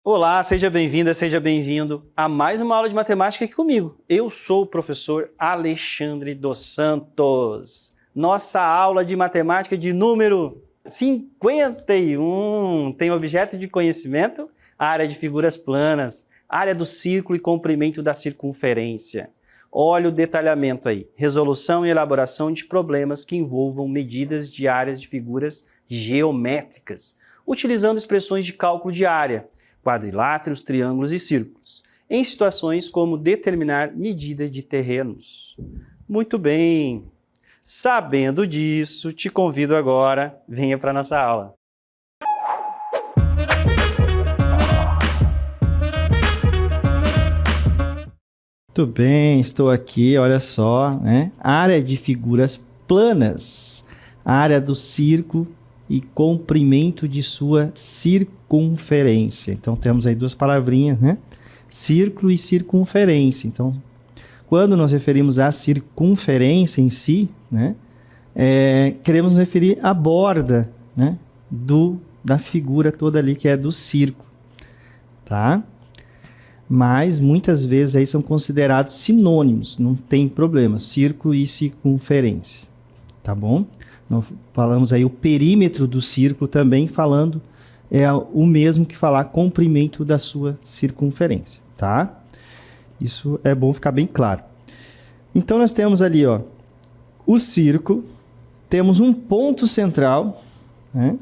Olá, seja bem-vinda, seja bem-vindo a mais uma aula de matemática aqui comigo. Eu sou o professor Alexandre dos Santos. Nossa aula de matemática de número 51 tem objeto de conhecimento, área de figuras planas, área do círculo e comprimento da circunferência. Olha o detalhamento aí, resolução e elaboração de problemas que envolvam medidas de áreas de figuras geométricas, utilizando expressões de cálculo de área, quadriláteros, triângulos e círculos, em situações como determinar medida de terrenos. Muito bem! Sabendo disso, te convido agora, venha para a nossa aula. Muito bem, estou aqui, olha só, né? Área de figuras planas, área do círculo e comprimento de sua circunferência. Então, temos aí duas palavrinhas, né? Círculo e circunferência. Então, quando nós referimos à circunferência em si, né? Queremos nos referir à borda, né? Da figura toda ali, que é do círculo, tá? Mas, muitas vezes, aí são considerados sinônimos, não tem problema, círculo e circunferência, tá bom? Nós falamos aí o perímetro do círculo também, falando o mesmo que falar comprimento da sua circunferência, tá? Isso é bom ficar bem claro. Então, nós temos ali, ó, o círculo, temos um ponto central, né?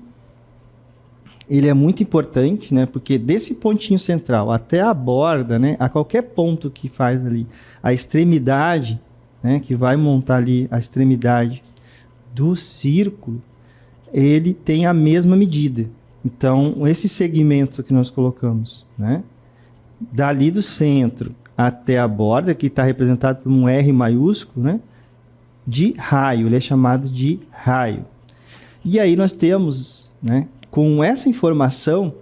Ele é muito importante, né? Porque desse pontinho central até a borda, né? A qualquer ponto que faz ali a extremidade, né? Que vai montar ali a extremidade do círculo, ele tem a mesma medida. Então, esse segmento que nós colocamos, né? Dali do centro até a borda, que está representado por um R maiúsculo, né? De raio, ele é chamado de raio. E aí nós temos, né? Com essa informação,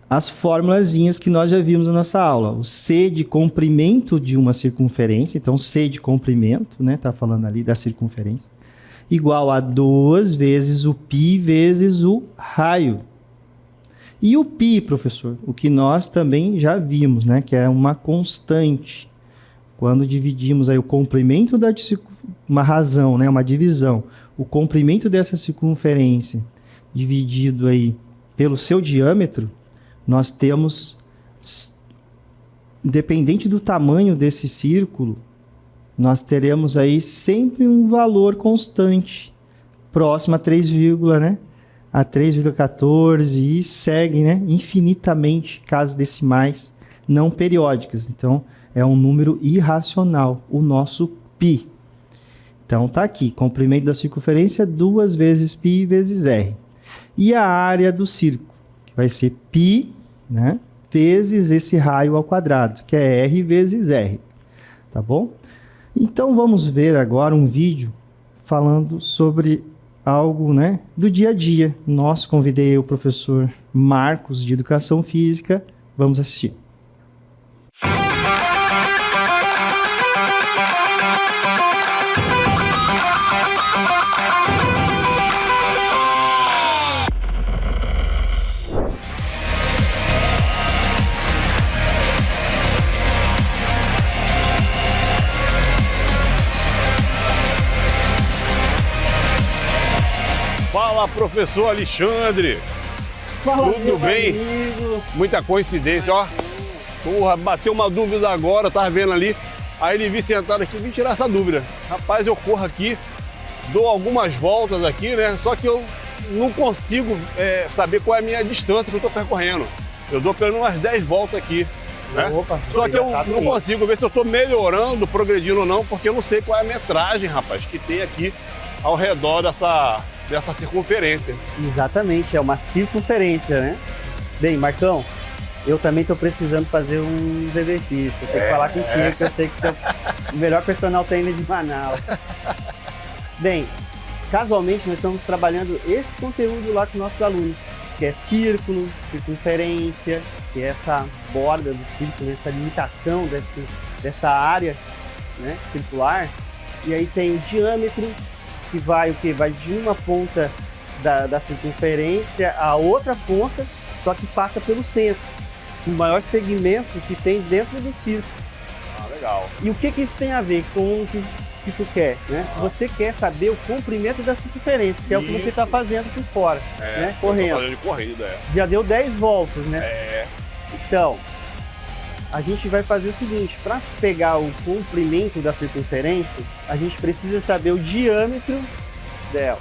as formulazinhas que nós já vimos na nossa aula. O C de comprimento de uma circunferência, então C de comprimento, né? Tá falando ali da circunferência, igual a 2 vezes o π vezes o raio. E o π, professor, o que nós também já vimos, né? Que é uma constante. Quando dividimos aí o comprimento da uma razão, né? Uma divisão, o comprimento dessa circunferência dividido aí pelo seu diâmetro, nós temos, independente do tamanho desse círculo, nós teremos aí sempre um valor constante, próximo a 3, né? A 3,14 e segue, né? Infinitamente casas decimais não periódicas. Então, é um número irracional, o nosso π. Então, tá aqui, comprimento da circunferência 2 vezes π vezes r. E a área do círculo, que vai ser π, né? Vezes esse raio ao quadrado, que é r vezes r. Tá bom? Então, vamos ver agora um vídeo falando sobre algo, né, do dia a dia. Nós convidei o professor Marcos, de Educação Física. Vamos assistir. Fala, professor Alexandre. Fala, tudo bem? Amigo. Muita coincidência, ó. Porra, bateu uma dúvida agora, eu tava vendo ali. Aí ele vi sentado aqui, vim tirar essa dúvida. Rapaz, eu corro aqui, dou algumas voltas aqui, né? Só que eu não consigo saber qual é a minha distância que eu tô percorrendo. Eu dou pelo menos umas 10 voltas aqui, né? Opa, só que eu não consigo ver se eu tô melhorando, progredindo ou não, porque eu não sei qual é a metragem, rapaz, que tem aqui ao redor dessa circunferência. Melhorando. É uma circunferência, né? Bem, Marcão, eu também estou precisando fazer uns exercícios. Eu tenho que falar contigo, que eu sei que o melhor personal trainer de Manaus. Bem, casualmente nós estamos trabalhando esse conteúdo lá com nossos alunos, que é círculo, circunferência, que é essa borda do círculo, essa limitação dessa área, né, circular. E aí tem o diâmetro, que vai o quê? Vai de uma ponta da circunferência à outra ponta, só que passa pelo centro. O maior segmento que tem dentro do círculo. Ah, legal. E o que isso tem a ver com o que tu quer, né? Você quer saber o comprimento da circunferência, que é o que você está fazendo por fora, né? Correndo. Fazendo de corrida, Já deu 10 voltas, né? É. Então, a gente vai fazer o seguinte, para pegar o comprimento da circunferência, a gente precisa saber o diâmetro dela.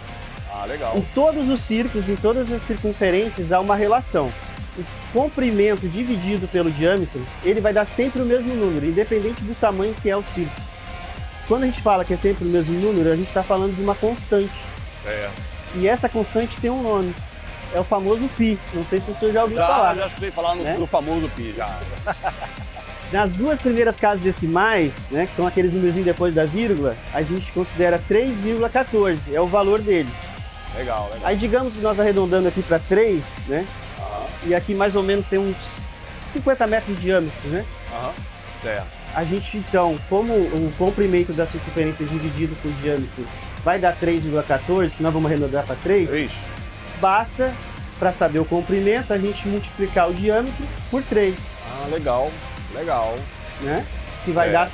Ah, legal. Em todos os círculos, em todas as circunferências, há uma relação. O comprimento dividido pelo diâmetro, ele vai dar sempre o mesmo número, independente do tamanho que é o círculo. Quando a gente fala que é sempre o mesmo número, a gente está falando de uma constante. E essa constante tem um nome. É o famoso π. Não sei se o senhor já ouviu falar. Já escutei falar no famoso π, já. Nas duas primeiras casas decimais, né, que são aqueles números depois da vírgula, a gente considera 3,14, é o valor dele. Legal. Aí digamos que nós arredondando aqui para 3, né? E aqui mais ou menos tem uns 50 metros de diâmetro, né? Certo. A gente então, como o comprimento da circunferência dividido por diâmetro vai dar 3,14, que nós vamos arredondar para 3, basta, para saber o comprimento, a gente multiplicar o diâmetro por 3. Ah, legal. Né? Que vai dar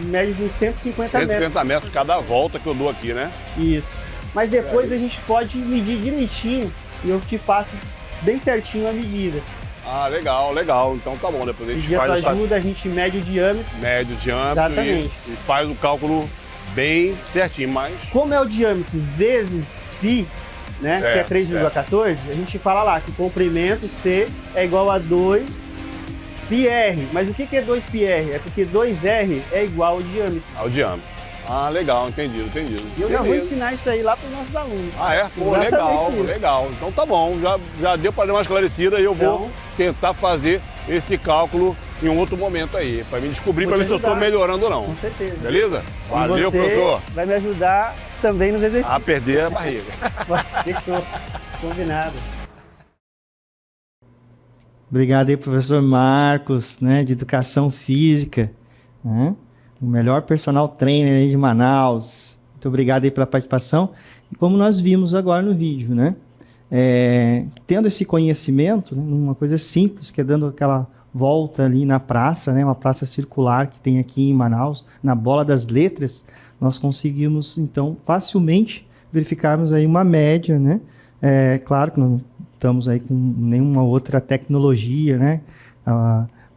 média de uns 150 metros. 150 metros cada volta que eu dou aqui, né? Isso. Mas depois a gente pode medir direitinho e eu te passo bem certinho a medida. Ah, legal. Então tá bom. Depois a gente faz essa ajuda, a gente mede o diâmetro. Mede o diâmetro. Exatamente. E faz o cálculo bem certinho, mas... Como é o diâmetro vezes π, né, que é 3,14, a gente fala lá que o comprimento C é igual a 2πr. Mas o que é 2πr? É porque 2r é igual ao diâmetro. Ao diâmetro. Ah, legal, entendido. E eu já vou ensinar isso aí lá para os nossos alunos. Ah, é? Pô, legal. Então tá bom, já deu para dar uma esclarecida e eu vou tentar fazer esse cálculo em um outro momento aí, para me descobrir, para ver se eu estou melhorando ou não. Com certeza. Beleza? Valeu, e você professor. Vai me ajudar também nos exercícios. A perder a barriga. Fechou. Combinado. Obrigado aí, professor Marcos, né, de Educação Física, né? O melhor personal trainer aí de Manaus. Muito obrigado aí pela participação. E como nós vimos agora no vídeo, né? Tendo esse conhecimento, né, uma coisa simples, que é dando aquela volta ali na praça, né, uma praça circular que tem aqui em Manaus, na Bola das Letras, nós conseguimos, então, facilmente verificarmos aí uma média, né? Claro que não estamos aí com nenhuma outra tecnologia, né?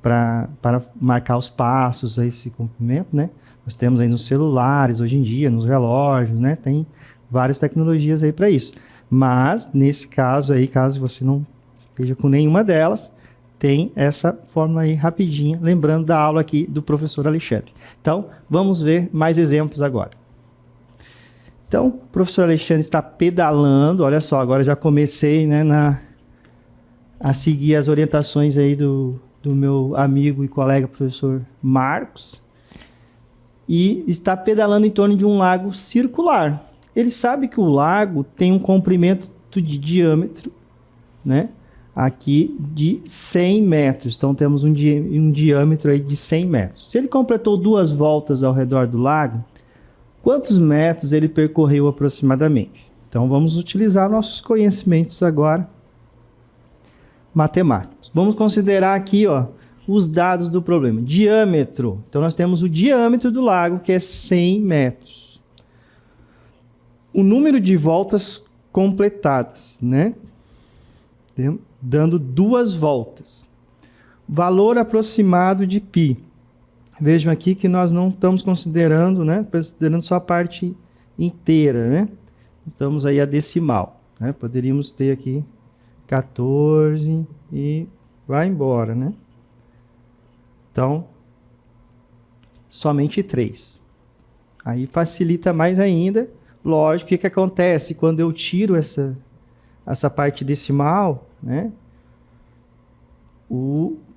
Para marcar os passos, aí, esse comprimento, né? Nós temos aí nos celulares, hoje em dia, nos relógios, né? Tem várias tecnologias aí para isso. Mas, nesse caso aí, caso você não esteja com nenhuma delas, tem essa fórmula aí rapidinha, lembrando da aula aqui do professor Alexandre. Então, vamos ver mais exemplos agora. Então, o professor Alexandre está pedalando, olha só, agora já comecei, né, a seguir as orientações aí do meu amigo e colega professor Marcos, e está pedalando em torno de um lago circular. Ele sabe que o lago tem um comprimento de diâmetro, né, aqui de 100 metros. Então temos um diâmetro aí de 100 metros. Se ele completou 2 voltas ao redor do lago, quantos metros ele percorreu aproximadamente? Então vamos utilizar nossos conhecimentos agora matemáticos. Vamos considerar aqui, ó, os dados do problema. Diâmetro. Então nós temos o diâmetro do lago, que é 100 metros. O número de voltas completadas, né? Dando 2 voltas. Valor aproximado de π. Vejam aqui que nós não estamos considerando, né? Considerando só a parte inteira, né? Estamos aí a decimal, né? Poderíamos ter aqui 14 e vai embora, né? Então, somente 3. Aí facilita mais ainda. Lógico, o que acontece quando eu tiro essa parte decimal, né?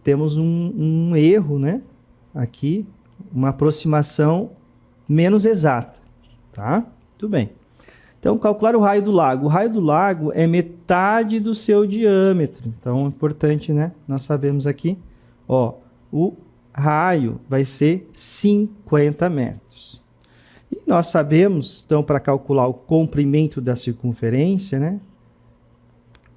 Temos um erro, né? Aqui, uma aproximação menos exata, tá? Tudo bem. Então, calcular o raio do lago. O raio do lago é metade do seu diâmetro. Então, é importante, né? Nós sabemos aqui, ó, o raio vai ser 50 metros. E nós sabemos, então, para calcular o comprimento da circunferência, né?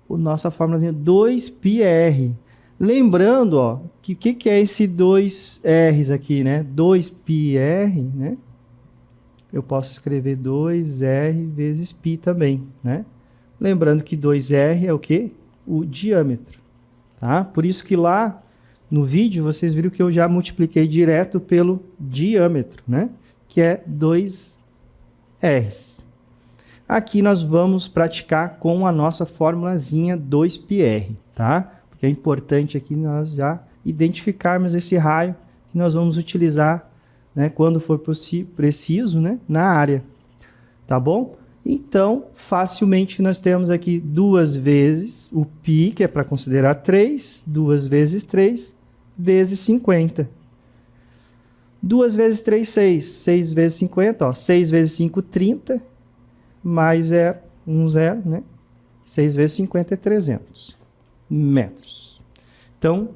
A nossa fórmula é 2πr. Lembrando, ó, que o que é esse 2r's aqui, né? 2πr, né? Eu posso escrever 2r vezes π também, né? Lembrando que 2r é o quê? O diâmetro, tá? Por isso que lá no vídeo vocês viram que eu já multipliquei direto pelo diâmetro, né? Que é 2r's. Aqui nós vamos praticar com a nossa formulazinha 2πr, tá? Porque é importante aqui nós já identificarmos esse raio que nós vamos utilizar, né, quando for preciso, né, na área, tá bom? Então, facilmente nós temos aqui 2 vezes o π, que é para considerar 3, 2 vezes 3, vezes 50. 2 vezes 3, 6. 6 vezes 50, ó, 6 vezes 5, 30, mais 0, né? 6 vezes 50 é 300 metros. Então,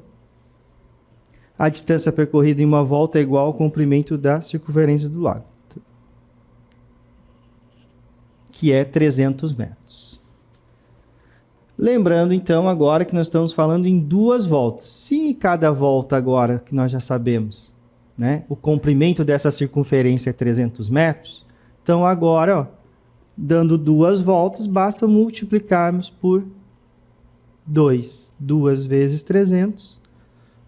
a distância percorrida em uma volta é igual ao comprimento da circunferência do lago, que é 300 metros. Lembrando, então, agora que nós estamos falando em 2 voltas. Se cada volta agora, que nós já sabemos, né, o comprimento dessa circunferência é 300 metros, então agora, ó, dando 2 voltas, basta multiplicarmos por 2. 2 vezes 300.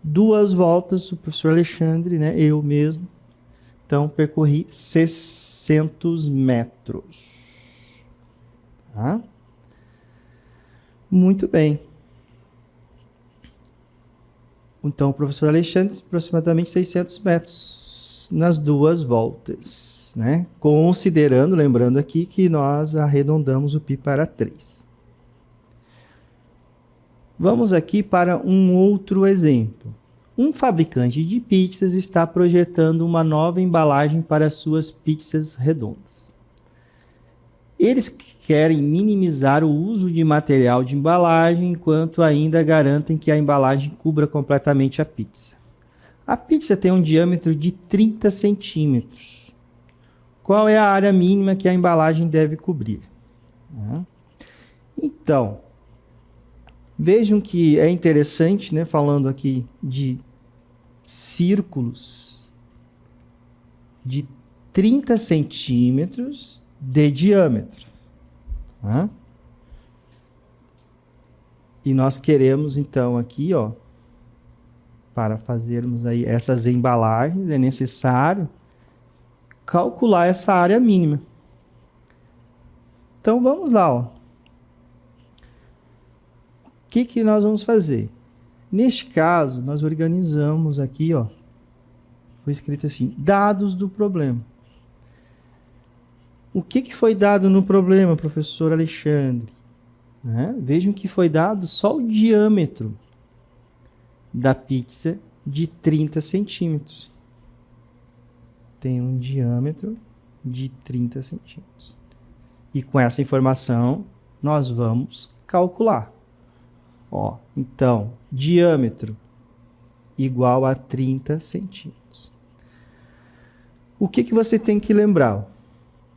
2 voltas, o professor Alexandre, né, eu mesmo. Então, percorri 600 metros. Tá? Muito bem. Então, o professor Alexandre, aproximadamente 600 metros nas 2 voltas, né? Considerando, lembrando aqui, que nós arredondamos o π para 3. Vamos aqui para um outro exemplo. Um fabricante de pizzas está projetando uma nova embalagem para suas pizzas redondas. Eles querem minimizar o uso de material de embalagem, enquanto ainda garantem que a embalagem cubra completamente a pizza. A pizza tem um diâmetro de 30 centímetros. Qual é a área mínima que a embalagem deve cobrir? Então, vejam que é interessante, né, falando aqui de círculos de 30 centímetros de diâmetro. E nós queremos, então, aqui, ó, para fazermos aí essas embalagens, é necessário calcular essa área mínima. Então, vamos lá, ó. O que nós vamos fazer? Neste caso, nós organizamos aqui, ó, foi escrito assim, dados do problema. O que foi dado no problema, professor Alexandre? Vejam que foi dado só o diâmetro da pizza de 30 centímetros. Tem um diâmetro de 30 centímetros. E com essa informação, nós vamos calcular. Ó, então, diâmetro igual a 30 centímetros. O que você tem que lembrar?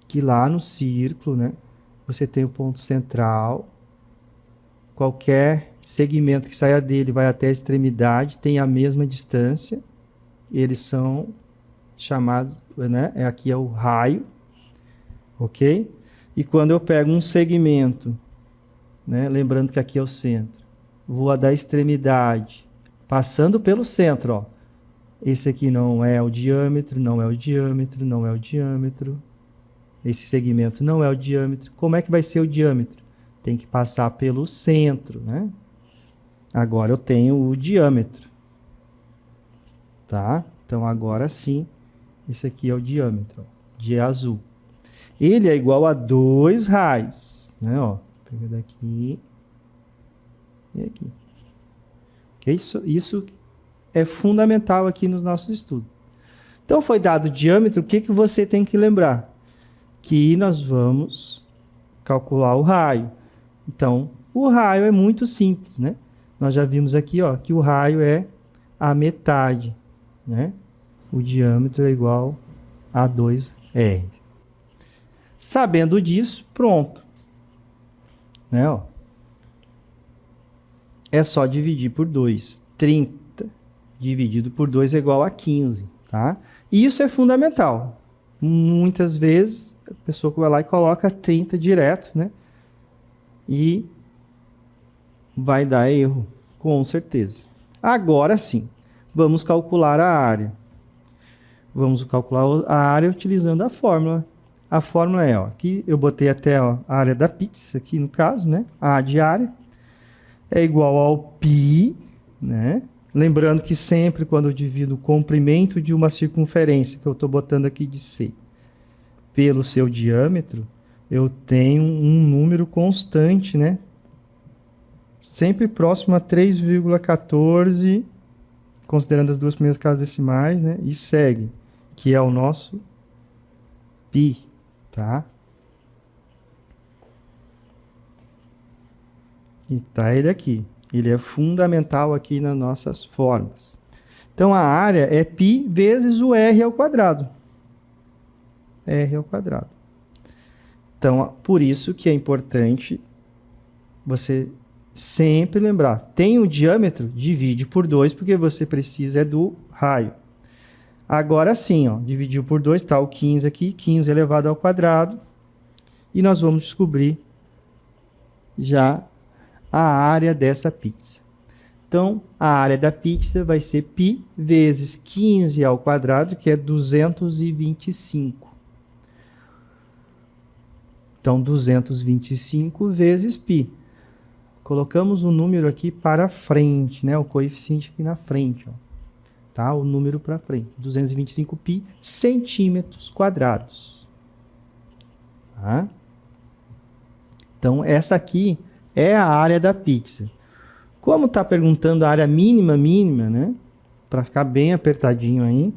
Que lá no círculo, né, você tem o ponto central. Qualquer segmento que saia dele vai até a extremidade, tem a mesma distância. Eles são chamados, né, aqui é o raio, ok? E quando eu pego um segmento, né, lembrando que aqui é o centro, vou da extremidade, passando pelo centro, ó. Esse aqui não é o diâmetro, não é o diâmetro, não é o diâmetro. Esse segmento não é o diâmetro. Como é que vai ser o diâmetro? Tem que passar pelo centro, né? Agora eu tenho o diâmetro. Tá? Então agora sim, esse aqui é o diâmetro, ó, de azul. Ele é igual a 2 raios, né? Ó, pega daqui e aqui. Okay? Isso é fundamental aqui no nosso estudo. Então foi dado o diâmetro, o que você tem que lembrar? Que nós vamos calcular o raio. Então, o raio é muito simples, né? Nós já vimos aqui, ó, que o raio é a metade, né? O diâmetro é igual a 2R. Sabendo disso, pronto. Né, ó. É só dividir por 2. 30 dividido por 2 é igual a 15, tá? E isso é fundamental. Muitas vezes a pessoa vai lá e coloca 30 direto, né? E vai dar erro, com certeza. Agora sim, vamos calcular a área. Vamos calcular a área utilizando a fórmula. A fórmula é, ó, aqui eu botei até ó, a área da pizza, aqui no caso, né? A de área é igual ao π, né? Lembrando que sempre quando eu divido o comprimento de uma circunferência, que eu estou botando aqui de C, pelo seu diâmetro, eu tenho um número constante, né? Sempre próximo a 3,14, considerando as duas primeiras casas decimais, né? E segue, que é o nosso π, tá? E tá ele aqui. Ele é fundamental aqui nas nossas formas. Então, a área é π vezes o r ao quadrado. R ao quadrado. Então, por isso que é importante você sempre lembrar. Tem o diâmetro, divide por 2, porque você precisa do raio. Agora sim, ó, dividiu por 2, está o 15 aqui, 15 elevado ao quadrado. E nós vamos descobrir já a área dessa pizza. Então, a área da pizza vai ser π vezes 15 ao quadrado, que é 225. Então, 225 vezes π. Colocamos o número aqui para frente, né? O coeficiente aqui na frente, ó. Tá? O número para frente. 225 π centímetros quadrados. Tá? Então, essa aqui é a área da pizza. Como está perguntando a área mínima, né? Para ficar bem apertadinho aí,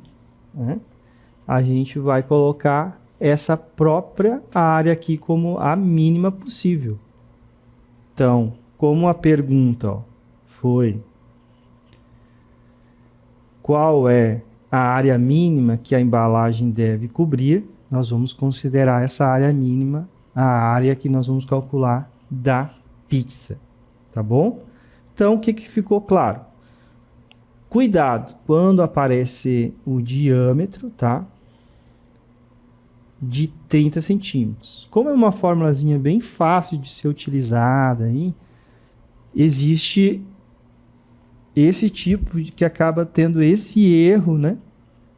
né? A gente vai colocar essa própria área aqui como a mínima possível. Então, como a pergunta ó, foi qual é a área mínima que a embalagem deve cobrir, nós vamos considerar essa área mínima a área que nós vamos calcular da pizza, tá bom? Então, o que ficou claro? Cuidado quando aparecer o diâmetro, tá? De 30 centímetros. Como é uma formulazinha bem fácil de ser utilizada, aí, existe esse tipo de que acaba tendo esse erro, né?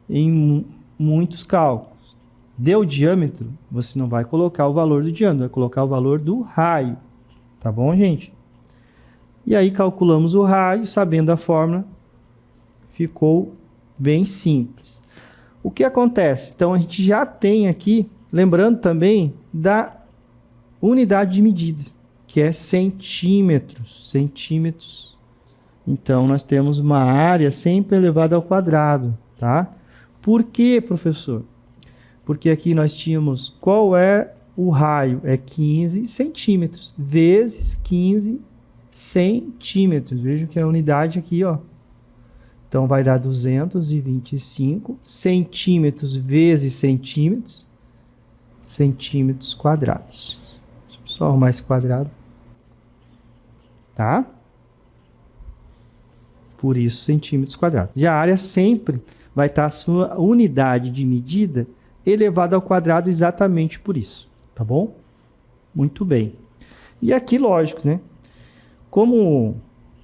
Em muitos cálculos. Deu diâmetro, você não vai colocar o valor do diâmetro, vai colocar o valor do raio. Tá bom, gente? E aí calculamos o raio, sabendo a fórmula, ficou bem simples. O que acontece? Então, a gente já tem aqui, lembrando também da unidade de medida, que é centímetros. Centímetros. Então, nós temos uma área sempre elevada ao quadrado, tá? Por quê, professor? Porque aqui nós tínhamos qual é o raio? É 15 centímetros vezes 15 centímetros. Vejam que a unidade aqui, ó. Então, vai dar 225 centímetros vezes centímetros, centímetros quadrados. Deixa eu só arrumar esse quadrado. Tá? Por isso, centímetros quadrados. E a área sempre vai estar a sua unidade de medida elevada ao quadrado exatamente por isso. Tá bom? Muito bem. E aqui, lógico, né? Como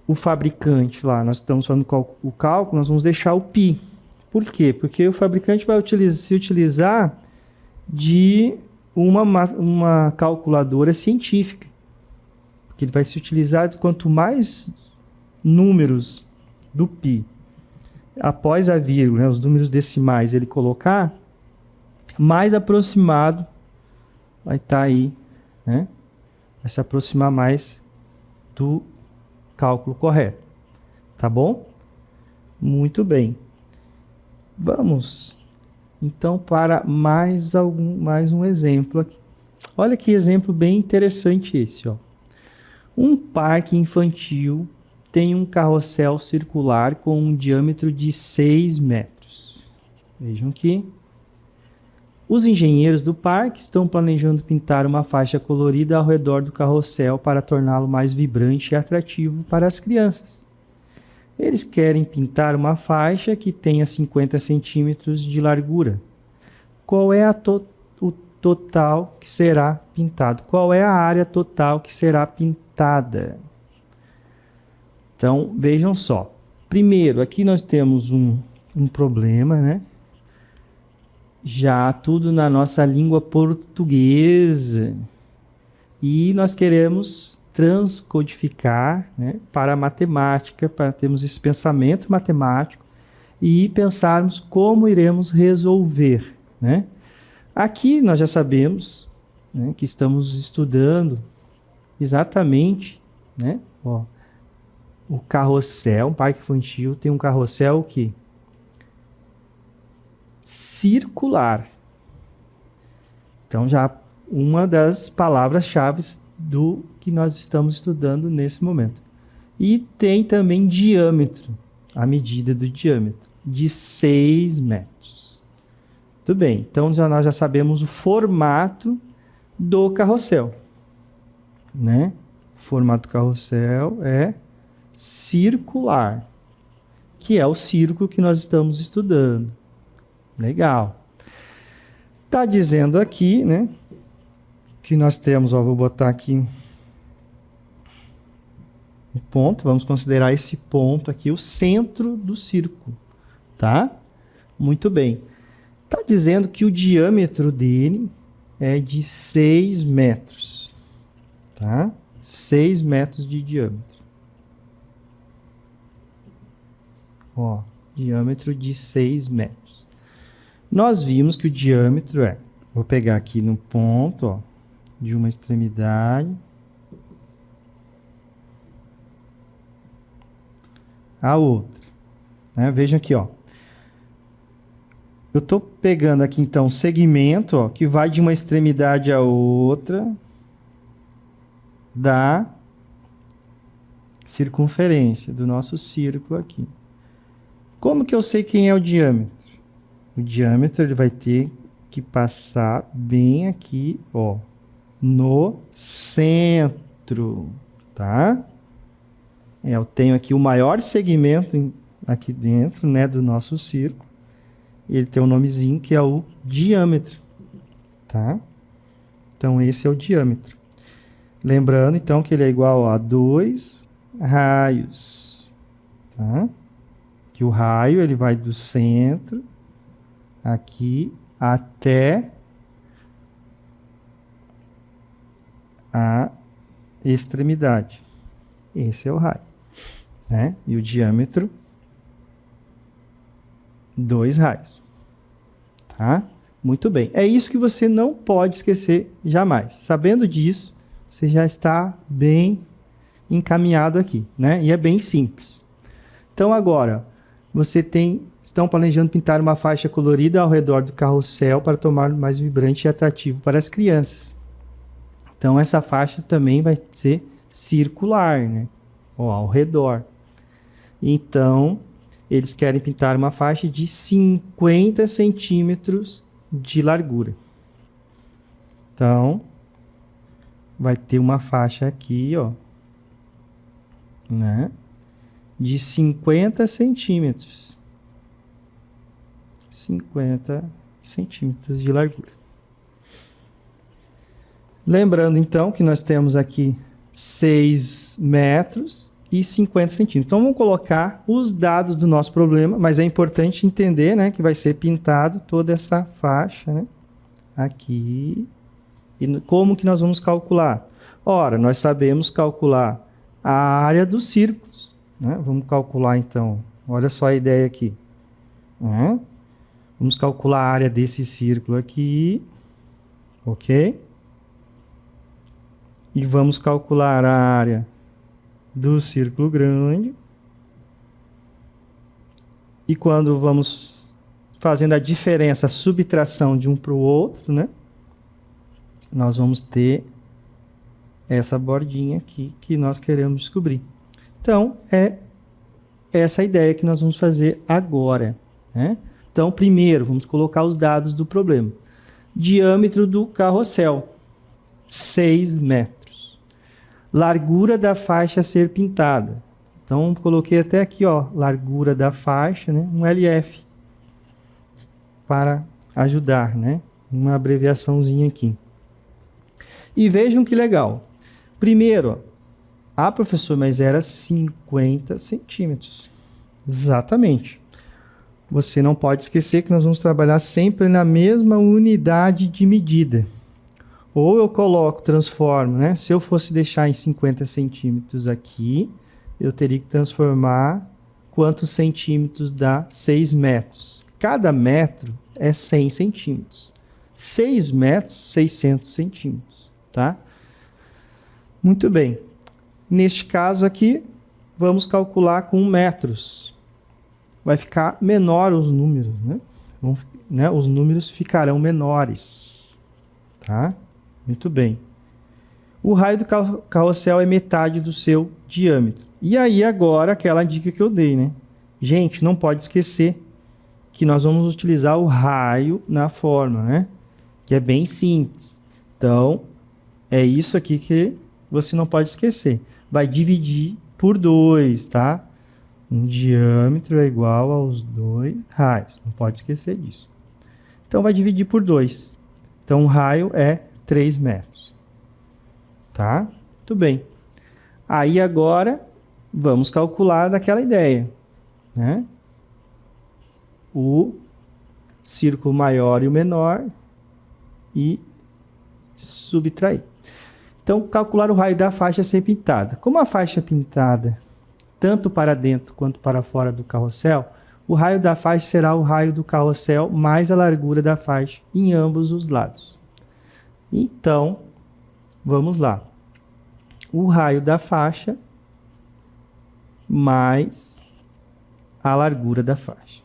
o fabricante lá, nós estamos falando o cálculo, nós vamos deixar o π. Por quê? Porque o fabricante vai se utilizar de uma calculadora científica. Porque ele vai se utilizar de quanto mais números do π após a vírgula, né, os números decimais, ele colocar, mais aproximado vai estar aí, né? Vai se aproximar mais do cálculo correto. Tá bom? Muito bem. Vamos, então, para mais um exemplo aqui. Olha que exemplo bem interessante esse, ó. Um parque infantil tem um carrossel circular com um diâmetro de 6 metros. Vejam que Os engenheiros do parque estão planejando pintar uma faixa colorida ao redor do carrossel para torná-lo mais vibrante e atrativo para as crianças. Eles querem pintar uma faixa que tenha 50 centímetros de largura. Qual é o total que será pintado? Qual é a área total que será pintada? Então, vejam só. Primeiro, aqui nós temos um problema, né? Já tudo na nossa língua portuguesa. E nós queremos transcodificar, né, para a matemática, para termos esse pensamento matemático e pensarmos como iremos resolver, né? Aqui nós já sabemos, né, que estamos estudando exatamente, né, ó, o carrossel. Um parque infantil tem um carrossel que circular. Então já uma das palavras-chave do que nós estamos estudando nesse momento. E tem também diâmetro, a medida do diâmetro, de 6 metros. Tudo bem, então nós já sabemos o formato do carrossel, né? O formato do carrossel é circular, que é o círculo que nós estamos estudando. Legal. Está dizendo aqui, né, que nós temos, ó, vou botar aqui um ponto, vamos considerar esse ponto aqui o centro do círculo, tá? Muito bem. Está dizendo que o diâmetro dele é de 6 metros, tá? 6 metros de diâmetro. Ó, diâmetro de 6 metros. Nós vimos que o diâmetro é, vou pegar aqui no ponto, ó, de uma extremidade a outra, né? Vejam aqui, ó. Eu estou pegando aqui então segmento, ó, que vai de uma extremidade a outra da circunferência do nosso círculo aqui. Como que eu sei quem é o diâmetro? O diâmetro ele vai ter que passar bem aqui, ó, no centro, tá? Eu tenho aqui o maior segmento aqui dentro, né, do nosso círculo. Ele tem um nomezinho que é o diâmetro, tá? Então esse é o diâmetro. Lembrando então que ele é igual a 2 raios, tá? Que o raio ele vai do centro aqui até a extremidade. Esse é o raio, né? E o diâmetro, 2 raios, tá? Muito bem. É isso que você não pode esquecer jamais. Sabendo disso, você já está bem encaminhado aqui, né? E é bem simples. Então agora, estão planejando pintar uma faixa colorida ao redor do carrossel para torná-lo mais vibrante e atrativo para as crianças. Então essa faixa também vai ser circular, né? Ó, ao redor. Então, eles querem pintar uma faixa de 50 centímetros de largura. Então, vai ter uma faixa aqui, ó, né? De 50 centímetros. 50 centímetros de largura. Lembrando, então, que nós temos aqui 6 metros e 50 centímetros. Então, vamos colocar os dados do nosso problema, mas é importante entender, né, que vai ser pintado toda essa faixa, né, aqui. E como que nós vamos calcular? Ora, nós sabemos calcular a área dos círculos, né? Vamos calcular, então, olha só a ideia aqui. Vamos calcular a área desse círculo aqui, ok? E vamos calcular a área do círculo grande. E quando vamos fazendo a diferença, a subtração de um para o outro, né? Nós vamos ter essa bordinha aqui que nós queremos descobrir. Então, é essa a ideia que nós vamos fazer agora, né? Então, primeiro, vamos colocar os dados do problema. Diâmetro do carrossel, 6 metros. Largura da faixa a ser pintada. Então, coloquei até aqui, ó, largura da faixa, né? Um LF. Para ajudar, né? Uma abreviaçãozinha aqui. E vejam que legal. Primeiro, ó, professor, mas era 50 centímetros. Exatamente. Você não pode esquecer que nós vamos trabalhar sempre na mesma unidade de medida. Ou eu coloco, transformo, né? Se eu fosse deixar em 50 centímetros aqui, eu teria que transformar quantos centímetros dá 6 metros. Cada metro é 100 centímetros. 6 metros, 600 centímetros, tá? Muito bem. Neste caso aqui, vamos calcular com metros. Vai ficar menor os números, né? Os números ficarão menores, tá? Muito bem. O raio do carrossel é metade do seu diâmetro. E aí agora aquela dica que eu dei, né? Gente, não pode esquecer que nós vamos utilizar o raio na forma, né? Que é bem simples. Então, é isso aqui que você não pode esquecer. Vai dividir por 2, tá? Um diâmetro é igual aos 2 raios. Não pode esquecer disso. Então, vai dividir por 2. Então, o raio é 3 metros. Tá? Muito bem. Aí, agora, vamos calcular daquela ideia, né? O círculo maior e o menor e subtrair. Então, calcular o raio da faixa a ser pintada. Como a faixa é pintada tanto para dentro quanto para fora do carrossel, o raio da faixa será o raio do carrossel mais a largura da faixa em ambos os lados. Então, vamos lá. O raio da faixa mais a largura da faixa.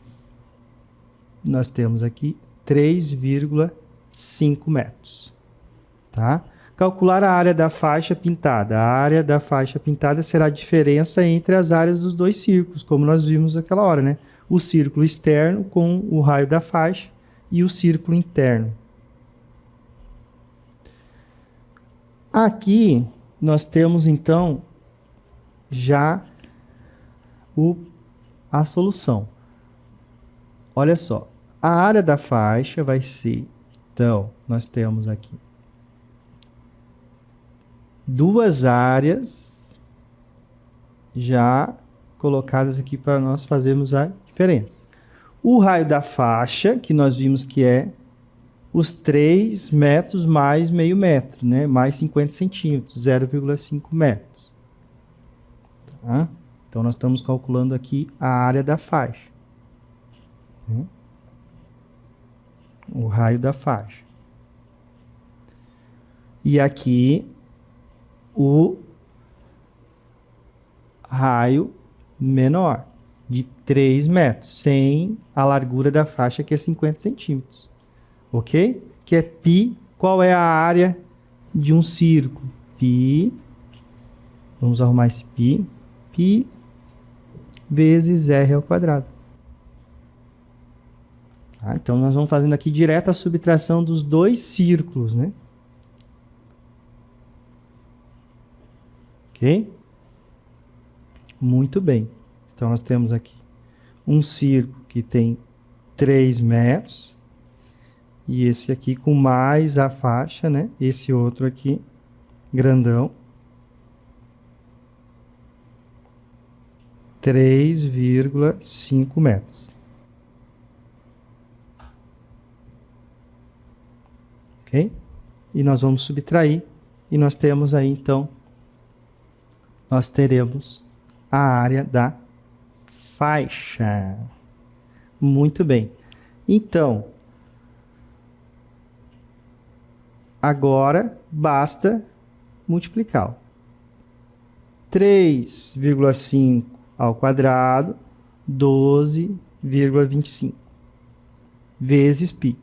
Nós temos aqui 3,5 metros. Tá? Calcular a área da faixa pintada. A área da faixa pintada será a diferença entre as áreas dos dois círculos, como nós vimos naquela hora, né? O círculo externo com o raio da faixa e o círculo interno. Aqui nós temos então já a solução. Olha só, a área da faixa vai ser, então, nós temos aqui duas áreas já colocadas aqui para nós fazermos a diferença. O raio da faixa, que nós vimos que é os 3 metros mais meio metro, né? Mais 50 centímetros, 0,5 metros. Tá? Então, nós estamos calculando aqui a área da faixa. O raio da faixa. E aqui o raio menor, de 3 metros, sem a largura da faixa, que é 50 centímetros. Ok? Que é π. Qual é a área de um círculo? Π. Vamos arrumar esse π. Π vezes r ao quadrado. Tá? Então, nós vamos fazendo aqui direto a subtração dos dois círculos, né? Ok? Muito bem. Então, nós temos aqui um círculo que tem 3 metros. E esse aqui com mais a faixa, né? Esse outro aqui, grandão. 3,5 metros. Ok? E nós vamos subtrair. E nós temos aí, então, nós teremos a área da faixa. Muito bem. Então, agora basta multiplicar. 3,5 ao quadrado, 12,25 vezes π.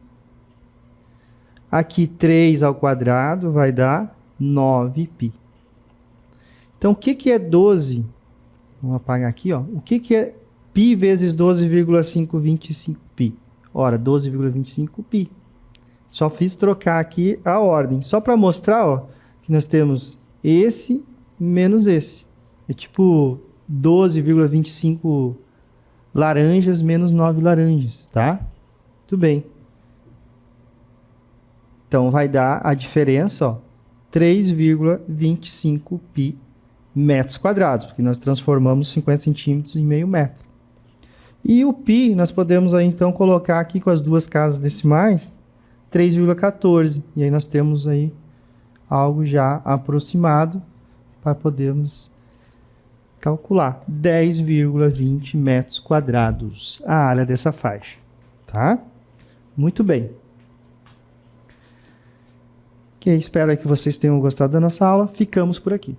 Aqui 3 ao quadrado vai dar 9π. Então, o que é 12? Vamos apagar aqui, ó. O que é π vezes 12,525π? Ora, 12,25π. Só fiz trocar aqui a ordem. Só para mostrar, ó, que nós temos esse menos esse. É tipo 12,25 laranjas menos 9 laranjas, tá? Tudo bem. Então, vai dar a diferença, ó, 3,25 pi metros quadrados, porque nós transformamos 50 centímetros em meio metro. E o pi, nós podemos aí, então, colocar aqui com as duas casas decimais, 3,14. E aí nós temos aí algo já aproximado para podermos calcular. 10,20 metros quadrados a área dessa faixa, tá? Muito bem. Ok, espero que vocês tenham gostado da nossa aula. Ficamos por aqui.